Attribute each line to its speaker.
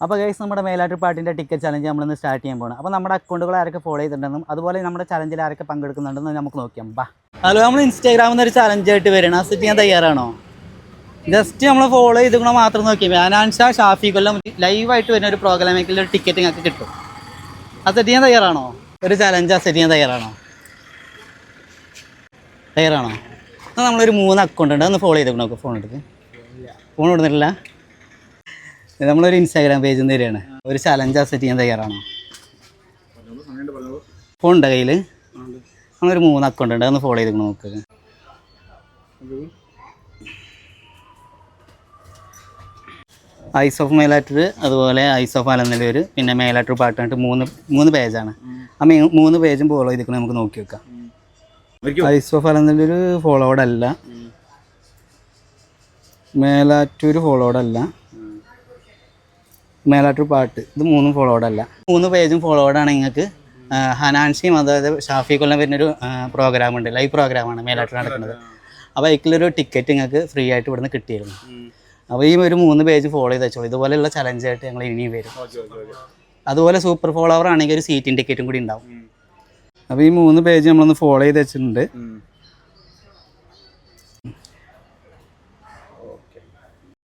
Speaker 1: അപ്പോൾ ഗൈസ് നമ്മുടെ മേലാറ്റൂർ പാട്ടിൻ്റെ ടിക്കറ്റ് ചലഞ്ച് നമ്മളിന്ന് സ്റ്റാർട്ട് ചെയ്യാൻ പോകണം. അപ്പോൾ നമ്മുടെ അക്കൗണ്ടുകൾ ആരൊക്കെ ഫോളോ ചെയ്തിട്ടുണ്ടെന്നും അതുപോലെ നമ്മുടെ ചലഞ്ചിൽ ആരൊക്കെ പങ്കെടുക്കുന്നുണ്ടെന്ന് നമുക്ക് നോക്കിയാൽ ബാ. ഹലോ, നമ്മൾ ഇൻസ്റ്റാഗ്രാമിൽ നിന്ന് ഒരു ചലഞ്ചായിട്ട് വരണം. അത് സെറ്റ് ചെയ്യാൻ തയ്യാറാണോ? ജസ്റ്റ് നമ്മൾ ഫോളോ ചെയ്തുകൊണ്ട് മാത്രം നോക്കിയാൽ അനാൻഷ ഷാഫി കൊല്ലം ലൈവായിട്ട് വരുന്ന ഒരു പ്രോഗ്രാമിൽ ഒരു ടിക്കറ്റ് നിങ്ങൾക്ക് കിട്ടും. അത് സെറ്റ് ചെയ്യാൻ തയ്യാറാണോ? ഒരു ചലഞ്ച് സെറ്റ് ചെയ്യാൻ തയ്യാറാണോ? എന്നാൽ നമ്മളൊരു 3 അക്കൗണ്ട് ഉണ്ട്, ഒന്ന് ഫോളോ ചെയ്തേക്കണം. നോക്ക് ഫോൺ എടുത്ത്. ഫോൺ കൊടുത്തിട്ടില്ല. നമ്മളൊരു ഇൻസ്റ്റാഗ്രാം പേജിൽ നിന്ന് തരികയാണ്. ഒരു ചലഞ്ച് സെറ്റ് ചെയ്യാൻ തയ്യാറാണോ? ഫോൺ ഉണ്ടോ കയ്യിൽ? നമ്മളൊരു 3 അക്കൗണ്ട് ഉണ്ട്, ഒന്ന് ഫോളോ ചെയ്തേക്കണം. നോക്ക്. ഐസ് ഓഫ് മേലാറ്റൂർ, അതുപോലെ ഐസ് ഓഫ് അലനല്ലൂർ, പിന്നെ മേലാറ്റൂർ പാട്ടായിട്ട് മൂന്ന് പേജാണ്. ആ 3 പേജും ഫോളോ ചെയ്തിരിക്കണം. നമുക്ക് നോക്കി വെക്കാം. ഐസ് ഓഫ് അലനല്ലൂർ ഫോളോവേഡ് അല്ല, മേലാറ്റൂർ ഫോളോവേഡ് അല്ല, മേലാറ്റൂർ പാട്ട് ഇത് 3 ഫോളോവേഡ് അല്ല. 3 പേജും ഫോളോവേഡ് ആണ്. നിങ്ങൾക്ക് ഹനാൻഷിയും അതായത് ഷാഫി കൊല്ലം വരുന്നൊരു പ്രോഗ്രാമുണ്ട്, ലൈവ് പ്രോഗ്രാമാണ് മേലാറ്റൂർ നടക്കുന്നത്. അപ്പോൾ അതിലൊരു ടിക്കറ്റ് നിങ്ങൾക്ക് ഫ്രീ ആയിട്ട് ഇവിടുന്ന് കിട്ടിയിരുന്നു. അപ്പോൾ ഈ ഒരു 3 പേജ് ഫോളോ ചെയ്ത് വെച്ചോളൂ. ഇതുപോലെയുള്ള ചലഞ്ചായിട്ട് ഞങ്ങൾ ഇനിയും വരും. അതുപോലെ സൂപ്പർ ഫോളോവർ ആണെങ്കിൽ ഒരു സീറ്റിംഗ് ടിക്കറ്റും കൂടി ഉണ്ടാവും. അപ്പോൾ ഈ 3 പേജ് നമ്മളൊന്ന് ഫോളോ ചെയ്ത് വെച്ചിട്ടുണ്ട്.